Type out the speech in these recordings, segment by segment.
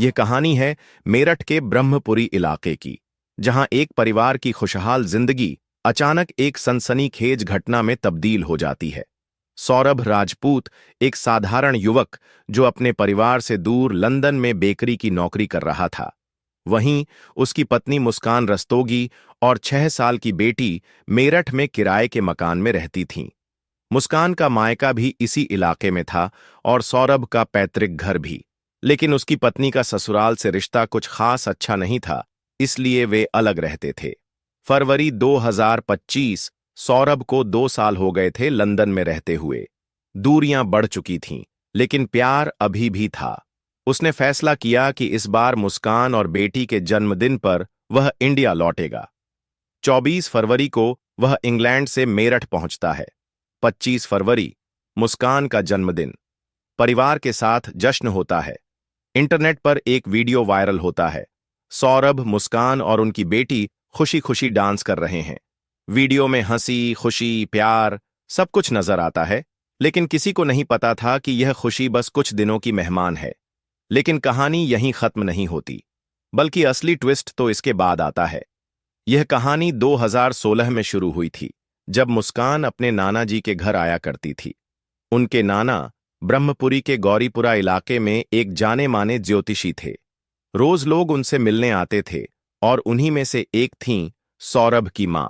यह कहानी है मेरठ के ब्रह्मपुरी इलाके की, जहां एक परिवार की खुशहाल जिंदगी अचानक एक सनसनीखेज घटना में तब्दील हो जाती है। सौरभ राजपूत एक साधारण युवक जो अपने परिवार से दूर लंदन में बेकरी की नौकरी कर रहा था। वहीं उसकी पत्नी मुस्कान रस्तोगी और 6 साल की बेटी मेरठ में किराए के मकान में रहती थीं। मुस्कान का मायका भी इसी इलाके में था और सौरभ का पैतृक घर भी। लेकिन उसकी पत्नी का ससुराल से रिश्ता कुछ खास अच्छा नहीं था, इसलिए वे अलग रहते थे। फरवरी 2025 सौरभ को 2 साल हो गए थे लंदन में रहते हुए। दूरियां बढ़ चुकी थीं, लेकिन प्यार अभी भी था। उसने फैसला किया कि इस बार मुस्कान और बेटी के जन्मदिन पर वह इंडिया लौटेगा। 24 फरवरी को वह इंग्लैंड से मेरठ पहुंचता है। 25 फरवरी मुस्कान का जन्मदिन। परिवार के साथ जश्न होता है। इंटरनेट पर एक वीडियो वायरल होता है। सौरभ, मुस्कान और उनकी बेटी खुशी खुशी डांस कर रहे हैं। वीडियो में हंसी, खुशी, प्यार सब कुछ नजर आता है, लेकिन किसी को नहीं पता था कि यह खुशी बस कुछ दिनों की मेहमान है। लेकिन कहानी यहीं खत्म नहीं होती, बल्कि असली ट्विस्ट तो इसके बाद आता है। यह कहानी 2016 में शुरू हुई थी, जब मुस्कान अपने नाना जी के घर आया करती थी। उनके नाना ब्रह्मपुरी के गौरीपुरा इलाके में एक जाने माने ज्योतिषी थे। रोज लोग उनसे मिलने आते थे और उन्हीं में से एक थीं सौरभ की मां।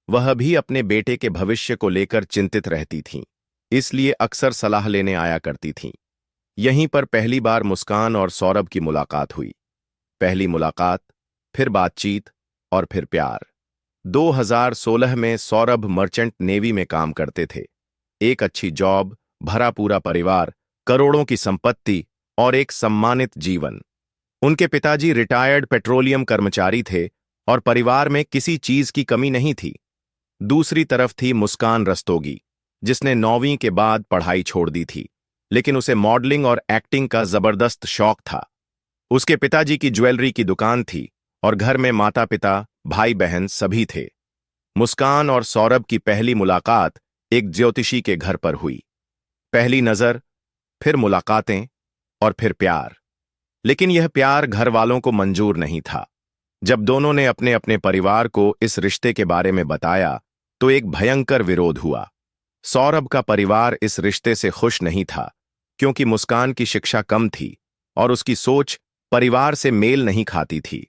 वह भी अपने बेटे के भविष्य को लेकर चिंतित रहती थीं, इसलिए अक्सर सलाह लेने आया करती थीं। यहीं पर पहली बार मुस्कान और सौरभ की मुलाकात हुई। पहली मुलाकात, फिर बातचीत और फिर प्यार। 2016 में सौरभ मर्चेंट नेवी में काम करते थे। एक अच्छी जॉब, भरा पूरा परिवार, करोड़ों की संपत्ति और एक सम्मानित जीवन। उनके पिताजी रिटायर्ड पेट्रोलियम कर्मचारी थे और परिवार में किसी चीज की कमी नहीं थी। दूसरी तरफ थी मुस्कान रस्तोगी, जिसने 9वीं के बाद पढ़ाई छोड़ दी थी, लेकिन उसे मॉडलिंग और एक्टिंग का जबरदस्त शौक था। उसके पिताजी की ज्वेलरी की दुकान थी और घर में माता पिता, भाई बहन सभी थे। मुस्कान और सौरभ की पहली मुलाकात एक ज्योतिषी के घर पर हुई। पहली नजर, फिर मुलाकातें और फिर प्यार। लेकिन यह प्यार घर वालों को मंजूर नहीं था। जब दोनों ने अपने अपने परिवार को इस रिश्ते के बारे में बताया, तो एक भयंकर विरोध हुआ। सौरभ का परिवार इस रिश्ते से खुश नहीं था, क्योंकि मुस्कान की शिक्षा कम थी और उसकी सोच परिवार से मेल नहीं खाती थी।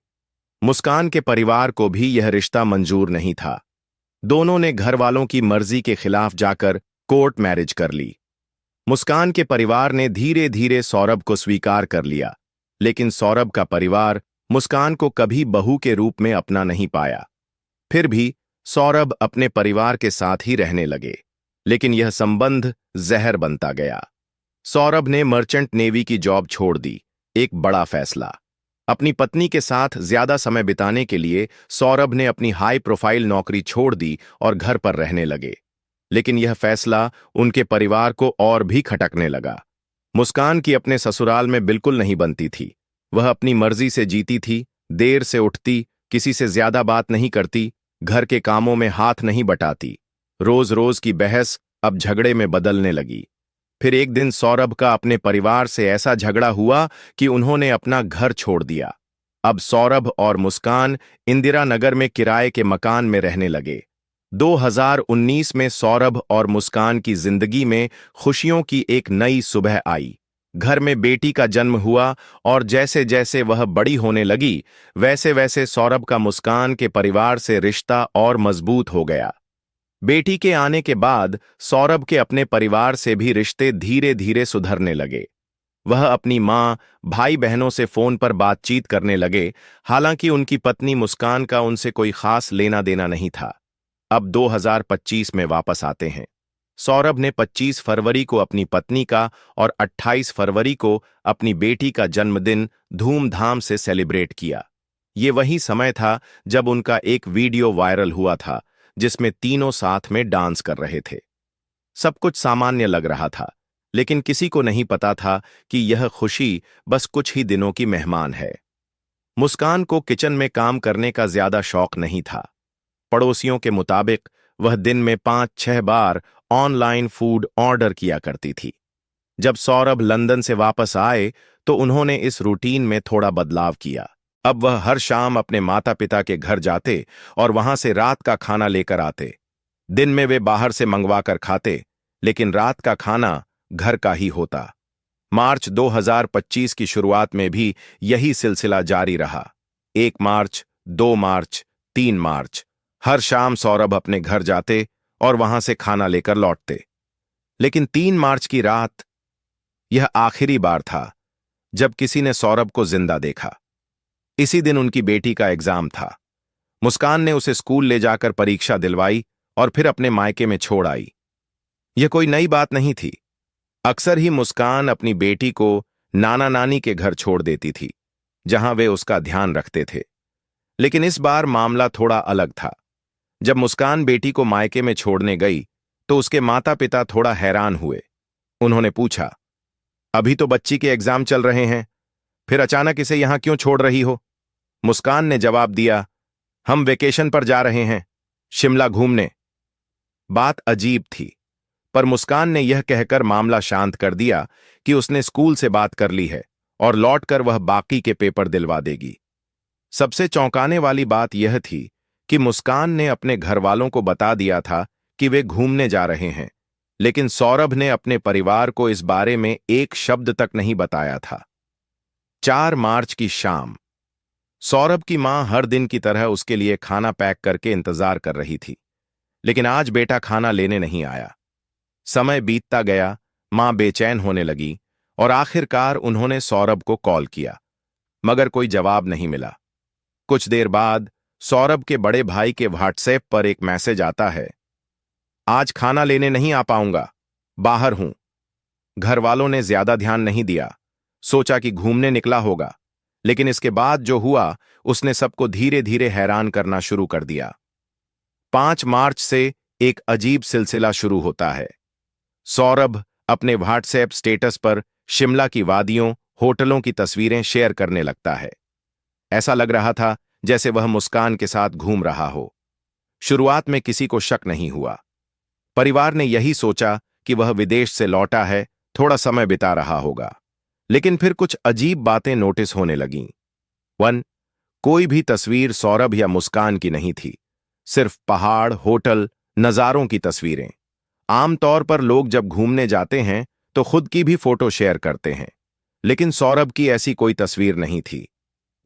मुस्कान के परिवार को भी यह रिश्ता मंजूर नहीं था। दोनों ने घर वालों की मर्जी के खिलाफ जाकर कोर्ट मैरिज कर ली। मुस्कान के परिवार ने धीरे धीरे सौरभ को स्वीकार कर लिया, लेकिन सौरभ का परिवार मुस्कान को कभी बहू के रूप में अपना नहीं पाया। फिर भी सौरभ अपने परिवार के साथ ही रहने लगे, लेकिन यह संबंध जहर बनता गया। सौरभ ने मर्चेंट नेवी की जॉब छोड़ दी, एक बड़ा फैसला। अपनी पत्नी के साथ ज्यादा समय बिताने के लिए सौरभ ने अपनी हाई प्रोफाइल नौकरी छोड़ दी और घर पर रहने लगे। लेकिन यह फैसला उनके परिवार को और भी खटकने लगा। मुस्कान की अपने ससुराल में बिल्कुल नहीं बनती थी। वह अपनी मर्जी से जीती थी, देर से उठती, किसी से ज्यादा बात नहीं करती, घर के कामों में हाथ नहीं बटाती। रोज रोज की बहस अब झगड़े में बदलने लगी। फिर एक दिन सौरभ का अपने परिवार से ऐसा झगड़ा हुआ कि उन्होंने अपना घर छोड़ दिया। अब सौरभ और मुस्कान इंदिरा नगर में किराए के मकान में रहने लगे। 2019 में सौरभ और मुस्कान की जिंदगी में खुशियों की एक नई सुबह आई। घर में बेटी का जन्म हुआ और जैसे जैसे वह बड़ी होने लगी, वैसे वैसे सौरभ का मुस्कान के परिवार से रिश्ता और मजबूत हो गया। बेटी के आने के बाद सौरभ के अपने परिवार से भी रिश्ते धीरे धीरे सुधरने लगे। वह अपनी मां, भाई बहनों से फोन पर बातचीत करने लगे, हालांकि उनकी पत्नी मुस्कान का उनसे कोई खास लेना देना नहीं था। अब 2025 में वापस आते हैं। सौरभ ने 25 फरवरी को अपनी पत्नी का और 28 फरवरी को अपनी बेटी का जन्मदिन धूमधाम से सेलिब्रेट किया। ये वही समय था जब उनका एक वीडियो वायरल हुआ था, जिसमें तीनों साथ में डांस कर रहे थे। सब कुछ सामान्य लग रहा था, लेकिन किसी को नहीं पता था कि यह खुशी बस कुछ ही दिनों की मेहमान है। मुस्कान को किचन में काम करने का ज्यादा शौक नहीं था। पड़ोसियों के मुताबिक वह दिन में 5-6 बार ऑनलाइन फूड ऑर्डर किया करती थी। जब सौरभ लंदन से वापस आए तो उन्होंने इस रूटीन में थोड़ा बदलाव किया। अब वह हर शाम अपने माता पिता के घर जाते और वहां से रात का खाना लेकर आते। दिन में वे बाहर से मंगवा कर खाते, लेकिन रात का खाना घर का ही होता। मार्च 2025 की शुरुआत में भी यही सिलसिला जारी रहा। 1 मार्च, 2 मार्च, 3 मार्च, हर शाम सौरभ अपने घर जाते और वहां से खाना लेकर लौटते। लेकिन 3 मार्च की रात, यह आखिरी बार था जब किसी ने सौरभ को जिंदा देखा। इसी दिन उनकी बेटी का एग्जाम था। मुस्कान ने उसे स्कूल ले जाकर परीक्षा दिलवाई और फिर अपने मायके में छोड़ आई। यह कोई नई बात नहीं थी। अक्सर ही मुस्कान अपनी बेटी को नाना नानी के घर छोड़ देती थी, जहां वे उसका ध्यान रखते थे। लेकिन इस बार मामला थोड़ा अलग था। जब मुस्कान बेटी को मायके में छोड़ने गई तो उसके माता पिता थोड़ा हैरान हुए। उन्होंने पूछा, अभी तो बच्ची के एग्जाम चल रहे हैं, फिर अचानक इसे यहां क्यों छोड़ रही हो? मुस्कान ने जवाब दिया, हम वेकेशन पर जा रहे हैं, शिमला घूमने। बात अजीब थी, पर मुस्कान ने यह कहकर मामला शांत कर दिया कि उसने स्कूल से बात कर ली है और लौटकर वह बाकी के पेपर दिलवा देगी। सबसे चौंकाने वाली बात यह थी कि मुस्कान ने अपने घरवालों को बता दिया था कि वे घूमने जा रहे हैं, लेकिन सौरभ ने अपने परिवार को इस बारे में एक शब्द तक नहीं बताया था। 4 मार्च की शाम, सौरभ की मां हर दिन की तरह उसके लिए खाना पैक करके इंतजार कर रही थी, लेकिन आज बेटा खाना लेने नहीं आया। समय बीतता गया, मां बेचैन होने लगी और आखिरकार उन्होंने सौरभ को कॉल किया, मगर कोई जवाब नहीं मिला। कुछ देर बाद सौरभ के बड़े भाई के व्हाट्सएप पर एक मैसेज आता है, आज खाना लेने नहीं आ पाऊंगा, बाहर हूं। घर वालों ने ज्यादा ध्यान नहीं दिया, सोचा कि घूमने निकला होगा, लेकिन इसके बाद जो हुआ उसने सबको धीरे धीरे हैरान करना शुरू कर दिया। 5 मार्च से एक अजीब सिलसिला शुरू होता है। सौरभ अपने व्हाट्सएप स्टेटस पर शिमला की वादियों, होटलों की तस्वीरें शेयर करने लगता है। ऐसा लग रहा था जैसे वह मुस्कान के साथ घूम रहा हो। शुरुआत में किसी को शक नहीं हुआ। परिवार ने यही सोचा कि वह विदेश से लौटा है, थोड़ा समय बिता रहा होगा। लेकिन फिर कुछ अजीब बातें नोटिस होने लगीं। 1. कोई भी तस्वीर सौरभ या मुस्कान की नहीं थी, सिर्फ पहाड़, होटल, नजारों की तस्वीरें। आमतौर पर लोग जब घूमने जाते हैं तो खुद की भी फोटो शेयर करते हैं, लेकिन सौरभ की ऐसी कोई तस्वीर नहीं थी।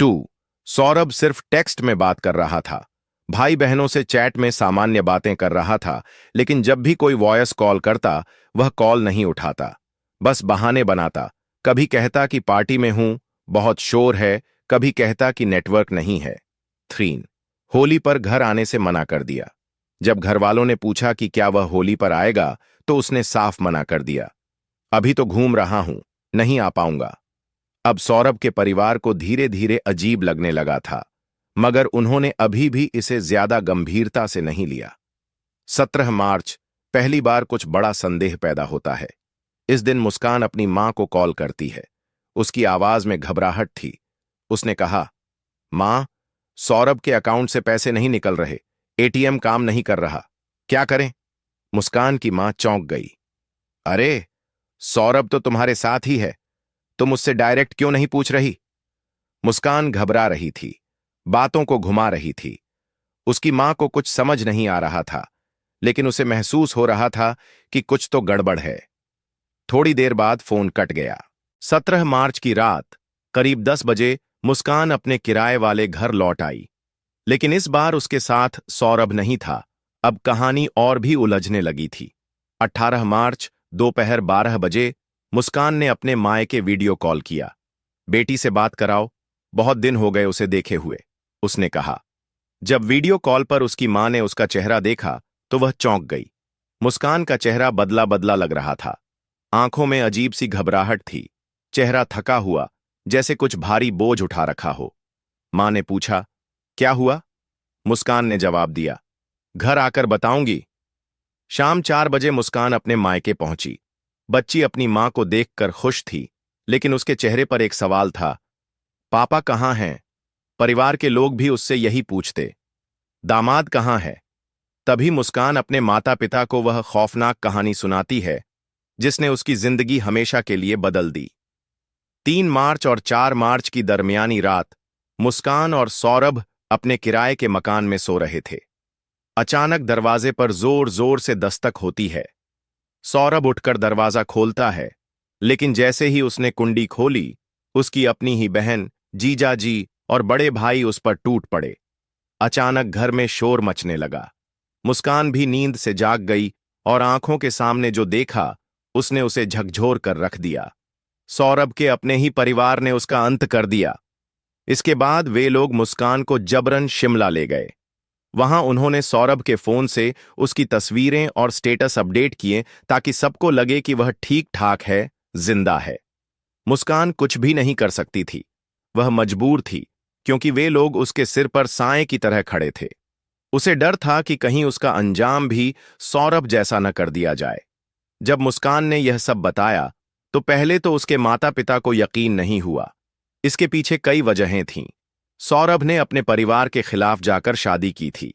2. सौरभ सिर्फ टेक्स्ट में बात कर रहा था, भाई बहनों से चैट में सामान्य बातें कर रहा था, लेकिन जब भी कोई वॉयस कॉल करता वह कॉल नहीं उठाता, बस बहाने बनाता। कभी कहता कि पार्टी में हूं, बहुत शोर है, कभी कहता कि नेटवर्क नहीं है। 3. होली पर घर आने से मना कर दिया। जब घरवालों ने पूछा कि क्या वह होली पर आएगा तो उसने साफ मना कर दिया, अभी तो घूम रहा हूं, नहीं आ पाऊंगा। अब सौरभ के परिवार को धीरे धीरे अजीब लगने लगा था, मगर उन्होंने अभी भी इसे ज्यादा गंभीरता से नहीं लिया। 17 मार्च, पहली बार कुछ बड़ा संदेह पैदा होता है। इस दिन मुस्कान अपनी मां को कॉल करती है। उसकी आवाज में घबराहट थी। उसने कहा, मां, सौरभ के अकाउंट से पैसे नहीं निकल रहे, एटीएम काम नहीं कर रहा, क्या करें? मुस्कान की मां चौंक गई। अरे, सौरभ तो तुम्हारे साथ ही है, तुम उससे डायरेक्ट क्यों नहीं पूछ रही? मुस्कान घबरा रही थी, बातों को घुमा रही थी। उसकी मां को कुछ समझ नहीं आ रहा था, लेकिन उसे महसूस हो रहा था कि कुछ तो गड़बड़ है। थोड़ी देर बाद फोन कट गया। 17 मार्च की रात करीब 10 बजे मुस्कान अपने किराए वाले घर लौट आई, लेकिन इस बार उसके साथ सौरभ नहीं था। अब कहानी और भी उलझने लगी थी। 18 मार्च दोपहर 12 बजे मुस्कान ने अपने मायके वीडियो कॉल किया। बेटी से बात कराओ, बहुत दिन हो गए उसे देखे हुए, उसने कहा। जब वीडियो कॉल पर उसकी मां ने उसका चेहरा देखा तो वह चौंक गई। मुस्कान का चेहरा बदला बदला लग रहा था, आंखों में अजीब सी घबराहट थी, चेहरा थका हुआ, जैसे कुछ भारी बोझ उठा रखा हो। मां ने पूछा, क्या हुआ? मुस्कान ने जवाब दिया, घर आकर बताऊंगी। शाम 4 बजे मुस्कान अपने मायके पहुंची। बच्ची अपनी मां को देखकर खुश थी, लेकिन उसके चेहरे पर एक सवाल था, पापा कहाँ हैं? परिवार के लोग भी उससे यही पूछते। दामाद कहाँ है? तभी मुस्कान अपने माता पिता को वह खौफनाक कहानी सुनाती है जिसने उसकी जिंदगी हमेशा के लिए बदल दी। 3 मार्च और 4 मार्च की दरमियानी रात मुस्कान और सौरभ अपने किराए के मकान में सो रहे थे। अचानक दरवाजे पर जोर जोर से दस्तक होती है। सौरभ उठकर दरवाजा खोलता है, लेकिन जैसे ही उसने कुंडी खोली, उसकी अपनी ही बहन, जीजाजी और बड़े भाई उस पर टूट पड़े। अचानक घर में शोर मचने लगा। मुस्कान भी नींद से जाग गई और आंखों के सामने जो देखा उसने उसे झकझोर कर रख दिया। सौरभ के अपने ही परिवार ने उसका अंत कर दिया। इसके बाद वे लोग मुस्कान को जबरन शिमला ले गए। वहां उन्होंने सौरभ के फोन से उसकी तस्वीरें और स्टेटस अपडेट किए ताकि सबको लगे कि वह ठीक ठाक है, जिंदा है। मुस्कान कुछ भी नहीं कर सकती थी। वह मजबूर थी, क्योंकि वे लोग उसके सिर पर साए की तरह खड़े थे। उसे डर था कि कहीं उसका अंजाम भी सौरभ जैसा न कर दिया जाए। जब मुस्कान ने यह सब बताया तो पहले तो उसके माता पिता को यकीन नहीं हुआ। इसके पीछे कई वजहें थीं। सौरभ ने अपने परिवार के खिलाफ जाकर शादी की थी।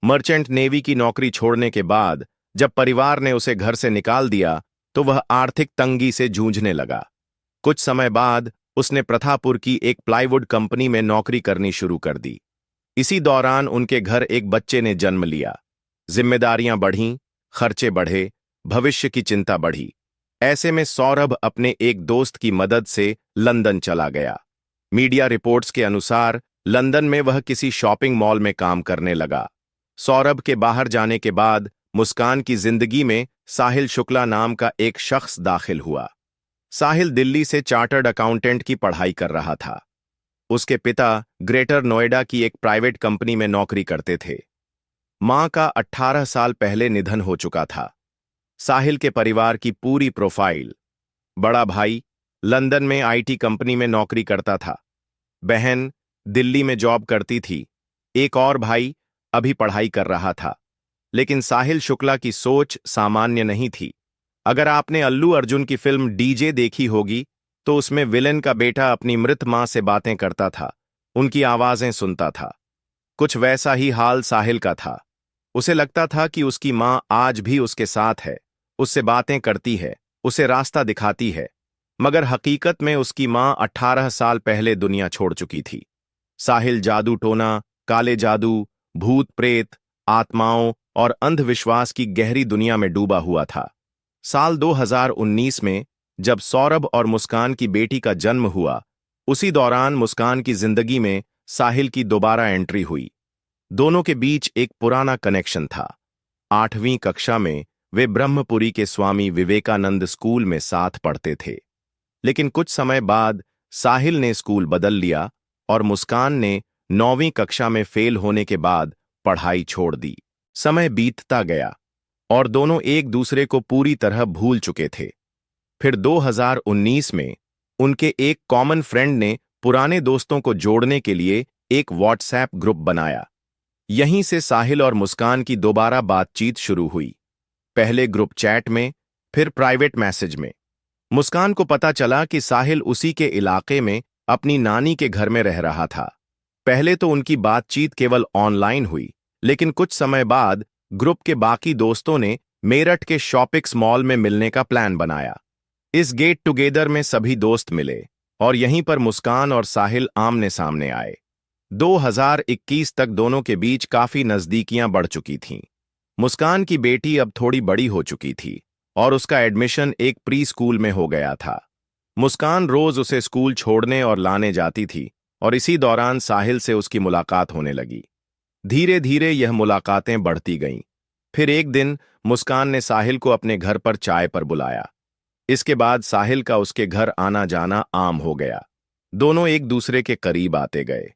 मर्चेंट नेवी की नौकरी छोड़ने के बाद जब परिवार ने उसे घर से निकाल दिया तो वह आर्थिक तंगी से जूझने लगा। कुछ समय बाद उसने प्रथापुर की एक प्लाईवुड कंपनी में नौकरी करनी शुरू कर दी। इसी दौरान उनके घर एक बच्चे ने जन्म लिया। जिम्मेदारियां बढ़ीं, खर्चे बढ़े, भविष्य की चिंता बढ़ी। ऐसे में सौरभ अपने एक दोस्त की मदद से लंदन चला गया। मीडिया रिपोर्ट्स के अनुसार लंदन में वह किसी शॉपिंग मॉल में काम करने लगा। सौरभ के बाहर जाने के बाद मुस्कान की जिंदगी में साहिल शुक्ला नाम का एक शख्स दाखिल हुआ। साहिल दिल्ली से चार्टर्ड अकाउंटेंट की पढ़ाई कर रहा था। उसके पिता ग्रेटर नोएडा की एक प्राइवेट कंपनी में नौकरी करते थे। मां का 18 साल पहले निधन हो चुका था। साहिल के परिवार की पूरी प्रोफाइल: बड़ा भाई लंदन में आईटी कंपनी में नौकरी करता था। बहन दिल्ली में जॉब करती थी। एक और भाई अभी पढ़ाई कर रहा था। लेकिन साहिल शुक्ला की सोच सामान्य नहीं थी। अगर आपने अल्लू अर्जुन की फिल्म डीजे देखी होगी तो उसमें विलेन का बेटा अपनी मृत मां से बातें करता था, उनकी आवाजें सुनता था। कुछ वैसा ही हाल साहिल का था। उसे लगता था कि उसकी मां आज भी उसके साथ है, उससे बातें करती है, उसे रास्ता दिखाती है, मगर हकीकत में उसकी मां 18 साल पहले दुनिया छोड़ चुकी थी। साहिल जादू टोना, काले जादू, भूत प्रेत, आत्माओं और अंधविश्वास की गहरी दुनिया में डूबा हुआ था। साल 2019 में जब सौरभ और मुस्कान की बेटी का जन्म हुआ, उसी दौरान मुस्कान की जिंदगी में साहिल की दोबारा एंट्री हुई। दोनों के बीच एक पुराना कनेक्शन था। 8वीं कक्षा में वे ब्रह्मपुरी के स्वामी विवेकानंद स्कूल में साथ पढ़ते थे। लेकिन कुछ समय बाद साहिल ने स्कूल बदल लिया और मुस्कान ने 9वीं कक्षा में फेल होने के बाद पढ़ाई छोड़ दी। समय बीतता गया और दोनों एक दूसरे को पूरी तरह भूल चुके थे। फिर 2019 में उनके एक कॉमन फ्रेंड ने पुराने दोस्तों को जोड़ने के लिए एक व्हाट्सएप ग्रुप बनाया। यहीं से साहिल और मुस्कान की दोबारा बातचीत शुरू हुई। पहले ग्रुप चैट में, फिर प्राइवेट मैसेज में। मुस्कान को पता चला कि साहिल उसी के इलाके में अपनी नानी के घर में रह रहा था। पहले तो उनकी बातचीत केवल ऑनलाइन हुई, लेकिन कुछ समय बाद ग्रुप के बाकी दोस्तों ने मेरठ के शॉपिक्स मॉल में मिलने का प्लान बनाया। इस गेट टुगेदर में सभी दोस्त मिले और यहीं पर मुस्कान और साहिल आमने सामने आए। 2021 तक दोनों के बीच काफी नजदीकियां बढ़ चुकी थीं। मुस्कान की बेटी अब थोड़ी बड़ी हो चुकी थी और उसका एडमिशन एक प्री स्कूल में हो गया था। मुस्कान रोज उसे स्कूल छोड़ने और लाने जाती थी और इसी दौरान साहिल से उसकी मुलाकात होने लगी। धीरे धीरे यह मुलाकातें बढ़ती गईं। फिर एक दिन मुस्कान ने साहिल को अपने घर पर चाय पर बुलाया। इसके बाद साहिल का उसके घर आना जाना आम हो गया। दोनों एक दूसरे के करीब आते गए।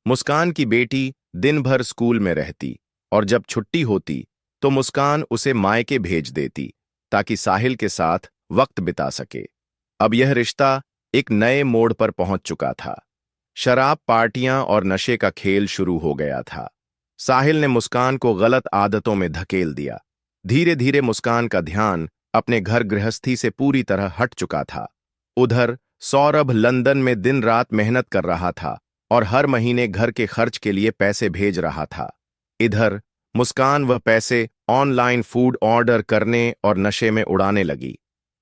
मुस्कान की बेटी दिन भर स्कूल में रहती और जब छुट्टी होती तो मुस्कान उसे मायके भेज देती ताकि साहिल के साथ वक्त बिता सके। अब यह रिश्ता एक नए मोड़ पर पहुंच चुका था। शराब, पार्टियां और नशे का खेल शुरू हो गया था। साहिल ने मुस्कान को गलत आदतों में धकेल दिया। धीरे धीरे मुस्कान का ध्यान अपने घर गृहस्थी से पूरी तरह हट चुका था। उधर सौरभ लंदन में दिन रात मेहनत कर रहा था और हर महीने घर के खर्च के लिए पैसे भेज रहा था। इधर मुस्कान वह पैसे ऑनलाइन फूड ऑर्डर करने और नशे में उड़ाने लगी।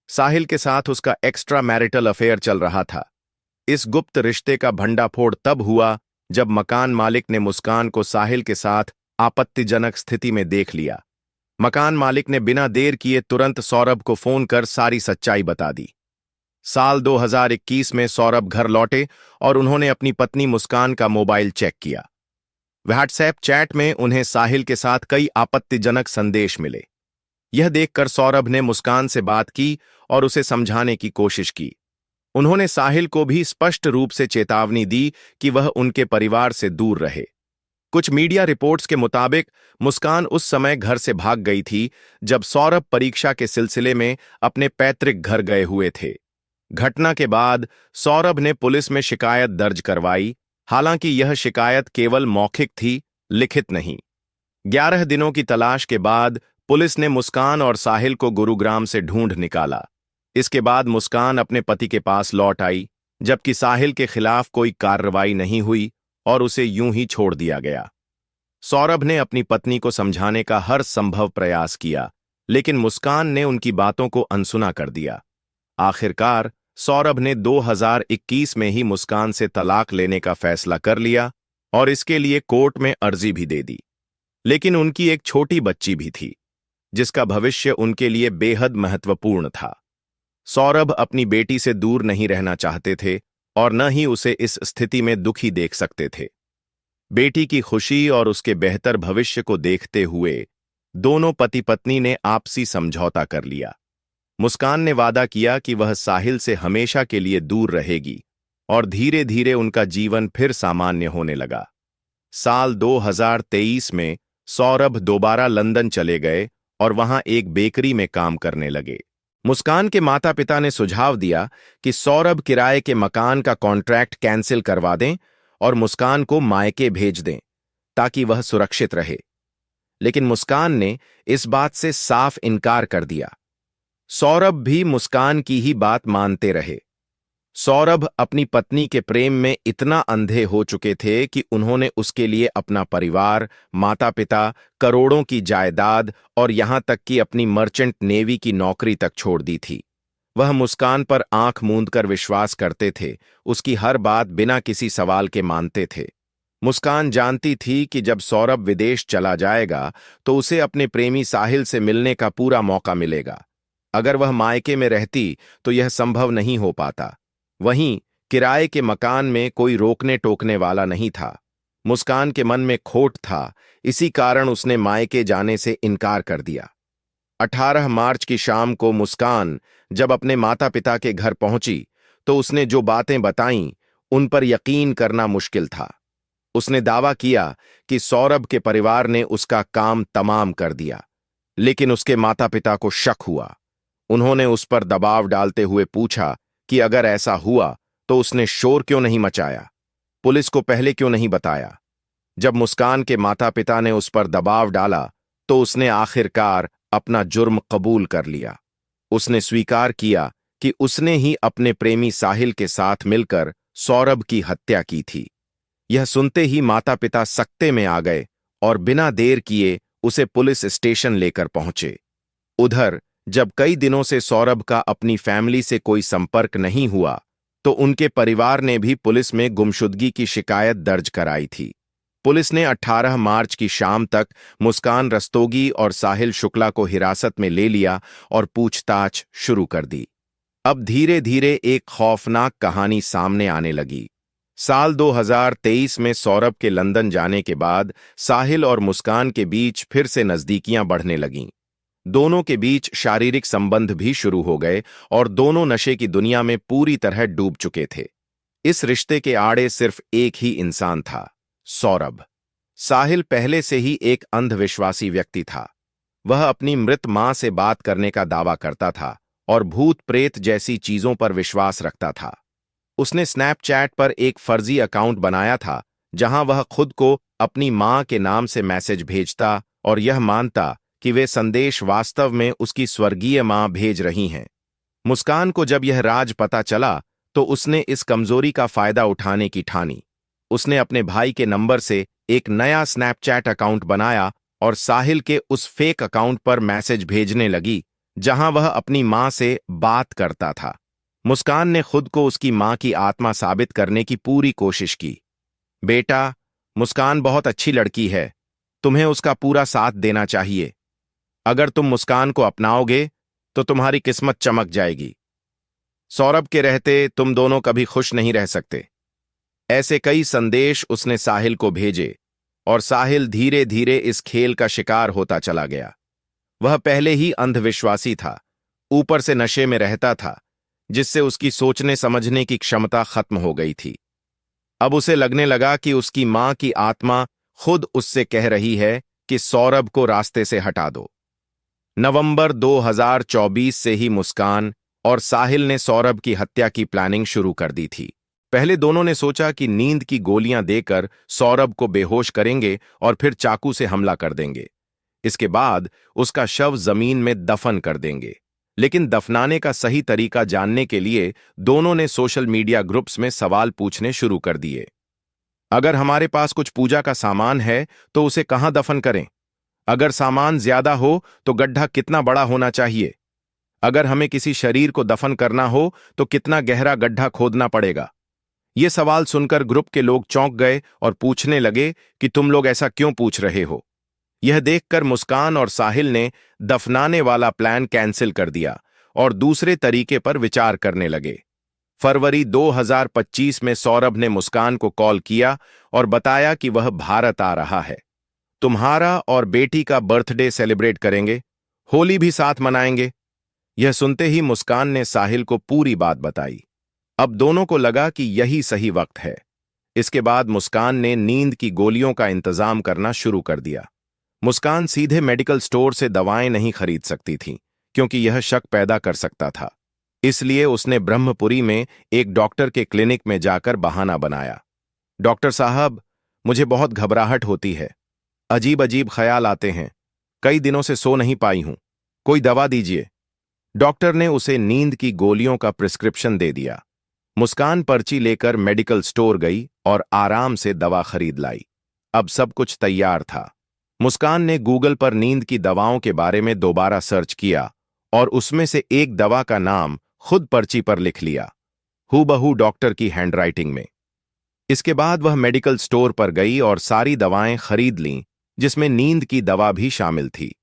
साहिल के साथ उसका एक्स्ट्रा मैरिटल अफेयर चल रहा था। इस गुप्त रिश्ते का भंडाफोड़ तब हुआ जब मकान मालिक ने मुस्कान को साहिल के साथ आपत्तिजनक स्थिति में देख लिया। मकान मालिक ने बिना देर किए तुरंत सौरभ को फोन कर सारी सच्चाई बता दी। साल 2021 में सौरभ घर लौटे और उन्होंने अपनी पत्नी मुस्कान का मोबाइल चेक किया। व्हाट्सएप चैट में उन्हें साहिल के साथ कई आपत्तिजनक संदेश मिले। यह देखकर सौरभ ने मुस्कान से बात की और उसे समझाने की कोशिश की। उन्होंने साहिल को भी स्पष्ट रूप से चेतावनी दी कि वह उनके परिवार से दूर रहे। कुछ मीडिया रिपोर्ट्स के मुताबिक मुस्कान उस समय घर से भाग गई थी जब सौरभ परीक्षा के सिलसिले में अपने पैतृक घर गए हुए थे। घटना के बाद सौरभ ने पुलिस में शिकायत दर्ज करवाई, हालांकि यह शिकायत केवल मौखिक थी, लिखित नहीं। 11 दिनों की तलाश के बाद पुलिस ने मुस्कान और साहिल को गुरुग्राम से ढूंढ निकाला। इसके बाद मुस्कान अपने पति के पास लौट आई, जबकि साहिल के खिलाफ कोई कार्रवाई नहीं हुई और उसे यूं ही छोड़ दिया गया। सौरभ ने अपनी पत्नी को समझाने का हर संभव प्रयास किया, लेकिन मुस्कान ने उनकी बातों को अनसुना कर दिया। आखिरकार सौरभ ने 2021 में ही मुस्कान से तलाक लेने का फैसला कर लिया और इसके लिए कोर्ट में अर्जी भी दे दी। लेकिन उनकी एक छोटी बच्ची भी थी, जिसका भविष्य उनके लिए बेहद महत्वपूर्ण था। सौरभ अपनी बेटी से दूर नहीं रहना चाहते थे और न ही उसे इस स्थिति में दुखी देख सकते थे। बेटी की खुशी और उसके बेहतर भविष्य को देखते हुए दोनों पति पत्नी ने आपसी समझौता कर लिया। मुस्कान ने वादा किया कि वह साहिल से हमेशा के लिए दूर रहेगी और धीरे धीरे उनका जीवन फिर सामान्य होने लगा। साल 2023 में सौरभ दोबारा लंदन चले गए और वहां एक बेकरी में काम करने लगे। मुस्कान के माता पिता ने सुझाव दिया कि सौरभ किराए के मकान का कॉन्ट्रैक्ट कैंसिल करवा दें और मुस्कान को मायके भेज दें ताकि वह सुरक्षित रहे। लेकिन मुस्कान ने इस बात से साफ इनकार कर दिया। सौरभ भी मुस्कान की ही बात मानते रहे। सौरभ अपनी पत्नी के प्रेम में इतना अंधे हो चुके थे कि उन्होंने उसके लिए अपना परिवार, माता पिता, करोड़ों की जायदाद और यहां तक कि अपनी मर्चेंट नेवी की नौकरी तक छोड़ दी थी। वह मुस्कान पर आंख मूंदकर विश्वास करते थे, उसकी हर बात बिना किसी सवाल के मानते थे। मुस्कान जानती थी कि जब सौरभ विदेश चला जाएगा तो उसे अपने प्रेमी साहिल से मिलने का पूरा मौका मिलेगा। अगर वह मायके में रहती तो यह संभव नहीं हो पाता। वहीं किराए के मकान में कोई रोकने टोकने वाला नहीं था। मुस्कान के मन में खोट था, इसी कारण उसने मायके जाने से इनकार कर दिया। 18 मार्च की शाम को मुस्कान जब अपने माता पिता के घर पहुंची तो उसने जो बातें बताईं उन पर यकीन करना मुश्किल था। उसने दावा किया कि सौरभ के परिवार ने उसका काम तमाम कर दिया, लेकिन उसके माता पिता को शक हुआ। उन्होंने उस पर दबाव डालते हुए पूछा कि अगर ऐसा हुआ तो उसने शोर क्यों नहीं मचाया, पुलिस को पहले क्यों नहीं बताया। जब मुस्कान के माता पिता ने उस पर दबाव डाला तो उसने आखिरकार अपना जुर्म कबूल कर लिया। उसने स्वीकार किया कि उसने ही अपने प्रेमी साहिल के साथ मिलकर सौरभ की हत्या की थी। यह सुनते ही माता पिता सकते में आ गए और बिना देर किए उसे पुलिस स्टेशन लेकर पहुंचे। उधर जब कई दिनों से सौरभ का अपनी फैमिली से कोई संपर्क नहीं हुआ तो उनके परिवार ने भी पुलिस में गुमशुदगी की शिकायत दर्ज कराई थी। पुलिस ने 18 मार्च की शाम तक मुस्कान रस्तोगी और साहिल शुक्ला को हिरासत में ले लिया और पूछताछ शुरू कर दी। अब धीरे धीरे एक खौफनाक कहानी सामने आने लगी। साल 2023 में सौरभ के लंदन जाने के बाद साहिल और मुस्कान के बीच फिर से नजदीकियां बढ़ने लगीं। दोनों के बीच शारीरिक संबंध भी शुरू हो गए और दोनों नशे की दुनिया में पूरी तरह डूब चुके थे। इस रिश्ते के आड़े सिर्फ एक ही इंसान था, सौरभ। साहिल पहले से ही एक अंधविश्वासी व्यक्ति था। वह अपनी मृत मां से बात करने का दावा करता था और भूत प्रेत जैसी चीजों पर विश्वास रखता था। उसने स्नैपचैट पर एक फर्जी अकाउंट बनाया था जहां वह खुद को अपनी मां के नाम से मैसेज भेजता और यह मानता कि वे संदेश वास्तव में उसकी स्वर्गीय मां भेज रही हैं। मुस्कान को जब यह राज पता चला तो उसने इस कमजोरी का फायदा उठाने की ठानी। उसने अपने भाई के नंबर से एक नया स्नैपचैट अकाउंट बनाया और साहिल के उस फेक अकाउंट पर मैसेज भेजने लगी जहां वह अपनी मां से बात करता था। मुस्कान ने खुद को उसकी मां की आत्मा साबित करने की पूरी कोशिश की। बेटा, मुस्कान बहुत अच्छी लड़की है, तुम्हें उसका पूरा साथ देना चाहिए। अगर तुम मुस्कान को अपनाओगे तो तुम्हारी किस्मत चमक जाएगी। सौरभ के रहते तुम दोनों कभी खुश नहीं रह सकते। ऐसे कई संदेश उसने साहिल को भेजे और साहिल धीरे धीरे इस खेल का शिकार होता चला गया। वह पहले ही अंधविश्वासी था, ऊपर से नशे में रहता था, जिससे उसकी सोचने समझने की क्षमता खत्म हो गई थी। अब उसे लगने लगा कि उसकी मां की आत्मा खुद उससे कह रही है कि सौरभ को रास्ते से हटा दो। नवंबर 2024 से ही मुस्कान और साहिल ने सौरभ की हत्या की प्लानिंग शुरू कर दी थी। पहले दोनों ने सोचा कि नींद की गोलियां देकर सौरभ को बेहोश करेंगे और फिर चाकू से हमला कर देंगे। इसके बाद उसका शव जमीन में दफन कर देंगे। लेकिन दफनाने का सही तरीका जानने के लिए दोनों ने सोशल मीडिया ग्रुप्स में सवाल पूछने शुरू कर दिए। अगर हमारे पास कुछ पूजा का सामान है तो उसे कहां दफन करें? अगर सामान ज्यादा हो तो गड्ढा कितना बड़ा होना चाहिए? अगर हमें किसी शरीर को दफन करना हो तो कितना गहरा गड्ढा खोदना पड़ेगा? ये सवाल सुनकर ग्रुप के लोग चौंक गए और पूछने लगे कि तुम लोग ऐसा क्यों पूछ रहे हो? यह देखकर मुस्कान और साहिल ने दफनाने वाला प्लान कैंसिल कर दिया और दूसरे तरीके पर विचार करने लगे। फरवरी 2025 में सौरभ ने मुस्कान को कॉल किया और बताया कि वह भारत आ रहा है। तुम्हारा और बेटी का बर्थडे सेलिब्रेट करेंगे, होली भी साथ मनाएंगे। यह सुनते ही मुस्कान ने साहिल को पूरी बात बताई। अब दोनों को लगा कि यही सही वक्त है। इसके बाद मुस्कान ने नींद की गोलियों का इंतजाम करना शुरू कर दिया। मुस्कान सीधे मेडिकल स्टोर से दवाएं नहीं खरीद सकती थी, क्योंकि यह शक पैदा कर सकता था। इसलिए उसने ब्रह्मपुरी में एक डॉक्टर के क्लिनिक में जाकर बहाना बनाया। डॉक्टर साहब, मुझे बहुत घबराहट होती है, अजीब अजीब ख्याल आते हैं, कई दिनों से सो नहीं पाई हूं, कोई दवा दीजिए। डॉक्टर ने उसे नींद की गोलियों का प्रिस्क्रिप्शन दे दिया। मुस्कान पर्ची लेकर मेडिकल स्टोर गई और आराम से दवा खरीद लाई। अब सब कुछ तैयार था। मुस्कान ने गूगल पर नींद की दवाओं के बारे में दोबारा सर्च किया और उसमें से एक दवा का नाम खुद पर्ची पर लिख लिया, हूबहू डॉक्टर की हैंडराइटिंग में। इसके बाद वह मेडिकल स्टोर पर गई और सारी दवाएं खरीद लीं, जिसमें नींद की दवा भी शामिल थी।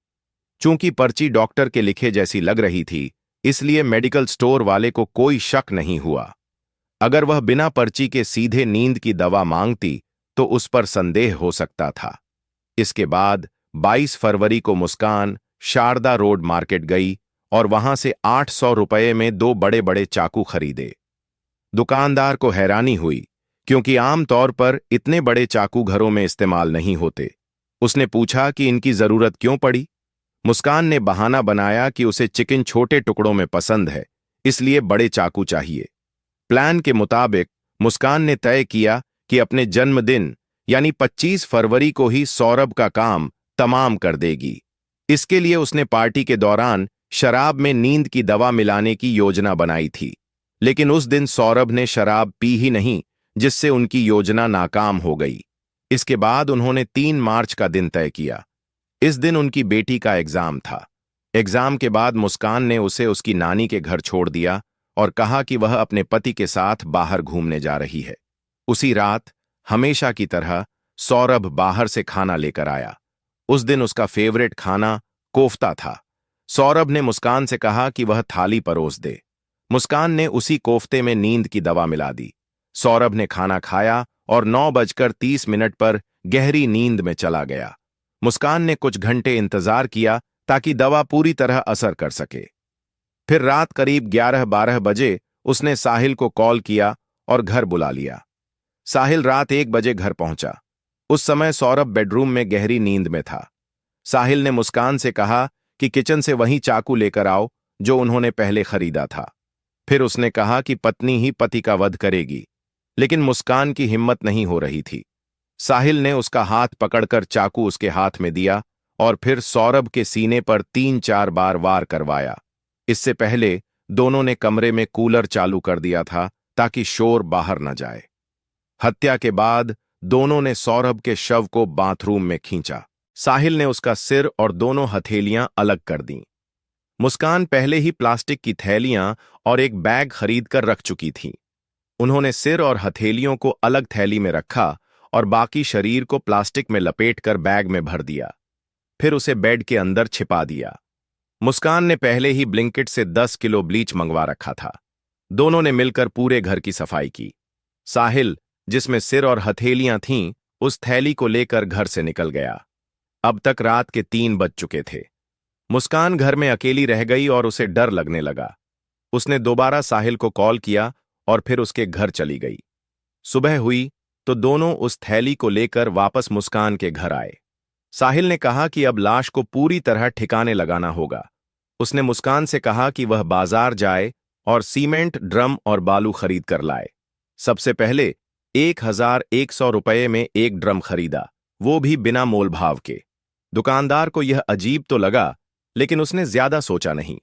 चूंकि पर्ची डॉक्टर के लिखे जैसी लग रही थी, इसलिए मेडिकल स्टोर वाले को कोई शक नहीं हुआ। अगर वह बिना पर्ची के सीधे नींद की दवा मांगती तो उस पर संदेह हो सकता था। इसके बाद 22 फरवरी को मुस्कान शारदा रोड मार्केट गई और वहां से 800 रुपये में 2 बड़े बड़े चाकू खरीदे। दुकानदार को हैरानी हुई, क्योंकि आमतौर पर इतने बड़े चाकू घरों में इस्तेमाल नहीं होते। उसने पूछा कि इनकी जरूरत क्यों पड़ी। मुस्कान ने बहाना बनाया कि उसे चिकन छोटे टुकड़ों में पसंद है, इसलिए बड़े चाकू चाहिए। प्लान के मुताबिक मुस्कान ने तय किया कि अपने जन्मदिन यानी 25 फरवरी को ही सौरभ का काम तमाम कर देगी। इसके लिए उसने पार्टी के दौरान शराब में नींद की दवा मिलाने की योजना बनाई थी। लेकिन उस दिन सौरभ ने शराब पी ही नहीं, जिससे उनकी योजना नाकाम हो गई। इसके बाद उन्होंने 3 मार्च का दिन तय किया। इस दिन उनकी बेटी का एग्जाम था। एग्जाम के बाद मुस्कान ने उसे उसकी नानी के घर छोड़ दिया और कहा कि वह अपने पति के साथ बाहर घूमने जा रही है। उसी रात हमेशा की तरह सौरभ बाहर से खाना लेकर आया। उस दिन उसका फेवरेट खाना कोफ्ता था। सौरभ ने मुस्कान से कहा कि वह थाली परोस दे। मुस्कान ने उसी कोफ्ते में नींद की दवा मिला दी। सौरभ ने खाना खाया और 9:30 पर गहरी नींद में चला गया। मुस्कान ने कुछ घंटे इंतजार किया ताकि दवा पूरी तरह असर कर सके। फिर रात करीब 11-12 बजे उसने साहिल को कॉल किया और घर बुला लिया। साहिल रात 1 बजे घर पहुंचा। उस समय सौरभ बेडरूम में गहरी नींद में था। साहिल ने मुस्कान से कहा कि किचन से वही चाकू लेकर आओ जो उन्होंने पहले खरीदा था। फिर उसने कहा कि पत्नी ही पति का वध करेगी, लेकिन मुस्कान की हिम्मत नहीं हो रही थी। साहिल ने उसका हाथ पकड़कर चाकू उसके हाथ में दिया और फिर सौरभ के सीने पर 3-4 बार वार करवाया। इससे पहले दोनों ने कमरे में कूलर चालू कर दिया था ताकि शोर बाहर न जाए। हत्या के बाद दोनों ने सौरभ के शव को बाथरूम में खींचा। साहिल ने उसका सिर और दोनों हथेलियां अलग कर दीं। मुस्कान पहले ही प्लास्टिक की थैलियां और एक बैग खरीद कर रख चुकी थी। उन्होंने सिर और हथेलियों को अलग थैली में रखा और बाकी शरीर को प्लास्टिक में लपेटकर बैग में भर दिया। फिर उसे बेड के अंदर छिपा दिया। मुस्कान ने पहले ही ब्लिंकिट से 10 किलो ब्लीच मंगवा रखा था। दोनों ने मिलकर पूरे घर की सफाई की। साहिल, जिसमें सिर और हथेलियां थीं, उस थैली को लेकर घर से निकल गया। अब तक रात के 3 बज चुके थे। मुस्कान घर में अकेली रह गई और उसे डर लगने लगा। उसने दोबारा साहिल को कॉल किया और फिर उसके घर चली गई। सुबह हुई तो दोनों उस थैली को लेकर वापस मुस्कान के घर आए। साहिल ने कहा कि अब लाश को पूरी तरह ठिकाने लगाना होगा। उसने मुस्कान से कहा कि वह बाजार जाए और सीमेंट, ड्रम और बालू खरीद कर लाए। सबसे पहले 1100 रुपये में एक ड्रम खरीदा, वो भी बिना मोलभाव के। दुकानदार को यह अजीब तो लगा, लेकिन उसने ज्यादा सोचा नहीं।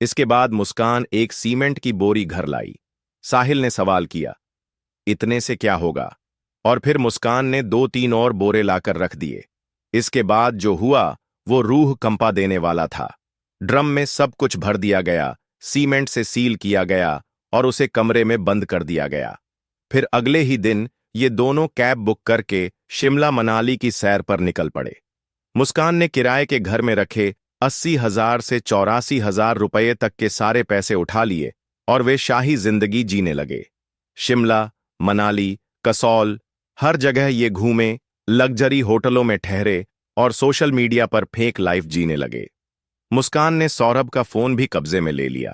इसके बाद मुस्कान एक सीमेंट की बोरी घर लाई। साहिल ने सवाल किया, इतने से क्या होगा? और फिर मुस्कान ने 2-3 और बोरे लाकर रख दिए। इसके बाद जो हुआ वो रूह कंपा देने वाला था। ड्रम में सब कुछ भर दिया गया, सीमेंट से सील किया गया और उसे कमरे में बंद कर दिया गया। फिर अगले ही दिन ये दोनों कैब बुक करके शिमला मनाली की सैर पर निकल पड़े। मुस्कान ने किराए के घर में रखे 80,000 से 84,000 रुपये तक के सारे पैसे उठा लिए और वे शाही जिंदगी जीने लगे। शिमला, मनाली, कसौल, हर जगह ये घूमे, लग्जरी होटलों में ठहरे और सोशल मीडिया पर फेक लाइफ जीने लगे। मुस्कान ने सौरभ का फोन भी कब्जे में ले लिया।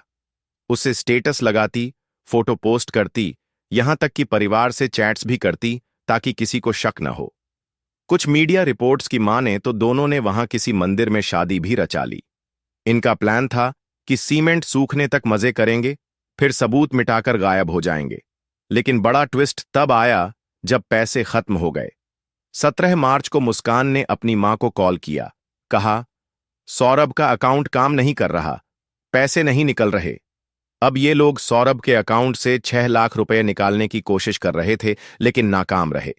उसे स्टेटस लगाती, फोटो पोस्ट करती, यहां तक कि परिवार से चैट्स भी करती ताकि किसी को शक न हो। कुछ मीडिया रिपोर्ट्स की माने तो दोनों ने वहां किसी मंदिर में शादी भी रचा ली। इनका प्लान था कि सीमेंट सूखने तक मजे करेंगे, फिर सबूत मिटाकर गायब हो जाएंगे। लेकिन बड़ा ट्विस्ट तब आया जब पैसे खत्म हो गए। 17 मार्च को मुस्कान ने अपनी मां को कॉल किया। कहा, सौरभ का अकाउंट काम नहीं कर रहा, पैसे नहीं निकल रहे। अब ये लोग सौरभ के अकाउंट से 6 लाख रुपए निकालने की कोशिश कर रहे थे, लेकिन नाकाम रहे।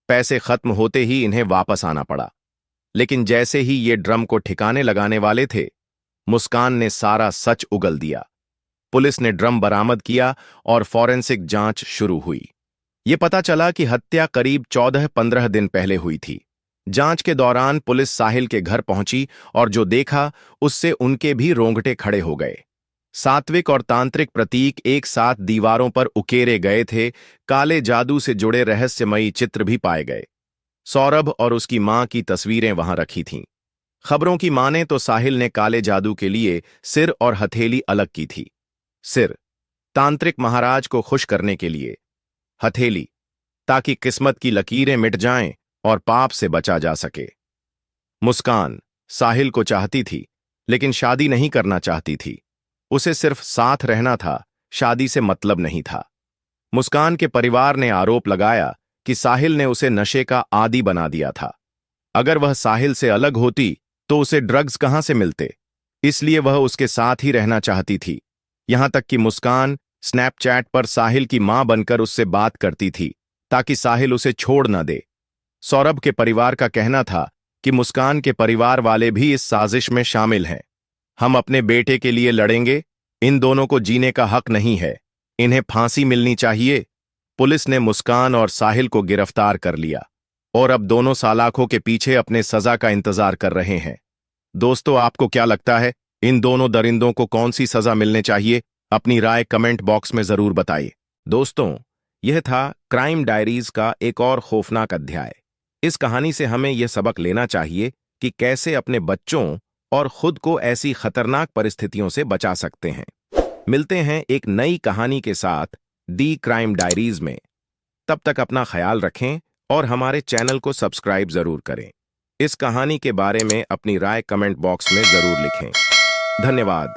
पैसे खत्म होते ही इन्हें वापस आना पड़ा। लेकिन जैसे ही ये ड्रम को ठिकाने लगाने वाले थे, मुस्कान ने सारा सच उगल दिया। पुलिस ने ड्रम बरामद किया और फॉरेंसिक जांच शुरू हुई। ये पता चला कि हत्या करीब 14-15 दिन पहले हुई थी। जांच के दौरान पुलिस साहिल के घर पहुंची और जो देखा उससे उनके भी रोंगटे खड़े हो गए। सात्विक और तांत्रिक प्रतीक एक साथ दीवारों पर उकेरे गए थे। काले जादू से जुड़े रहस्यमयी चित्र भी पाए गए। सौरभ और उसकी मां की तस्वीरें वहां रखी थीं। खबरों की माने तो साहिल ने काले जादू के लिए सिर और हथेली अलग की थी। सिर, तांत्रिक महाराज को खुश करने के लिए। हथेली, ताकि किस्मत की लकीरें मिट जाएं और पाप से बचा जा सके। मुस्कान, साहिल को चाहती थी, लेकिन शादी नहीं करना चाहती थी। उसे सिर्फ साथ रहना था, शादी से मतलब नहीं था। मुस्कान के परिवार ने आरोप लगाया कि साहिल ने उसे नशे का आदी बना दिया था। अगर वह साहिल से अलग होती तो उसे ड्रग्स कहां से मिलते, इसलिए वह उसके साथ ही रहना चाहती थी। यहां तक कि मुस्कान स्नैपचैट पर साहिल की मां बनकर उससे बात करती थी ताकि साहिल उसे छोड़ न दे। सौरभ के परिवार का कहना था कि मुस्कान के परिवार वाले भी इस साजिश में शामिल हैं। हम अपने बेटे के लिए लड़ेंगे, इन दोनों को जीने का हक नहीं है, इन्हें फांसी मिलनी चाहिए। पुलिस ने मुस्कान और साहिल को गिरफ्तार कर लिया और अब दोनों सालाखों के पीछे अपने सजा का इंतजार कर रहे हैं। दोस्तों, आपको क्या लगता है, इन दोनों दरिंदों को कौन सी सजा मिलने चाहिए? अपनी राय कमेंट बॉक्स में जरूर बताइए। दोस्तों, यह था क्राइम डायरीज का एक और खौफनाक अध्याय। इस कहानी से हमें यह सबक लेना चाहिए कि कैसे अपने बच्चों और खुद को ऐसी खतरनाक परिस्थितियों से बचा सकते हैं। मिलते हैं एक नई कहानी के साथ दी क्राइम डायरीज में। तब तक अपना ख्याल रखें और हमारे चैनल को सब्सक्राइब जरूर करें। इस कहानी के बारे में अपनी राय कमेंट बॉक्स में जरूर लिखें। धन्यवाद।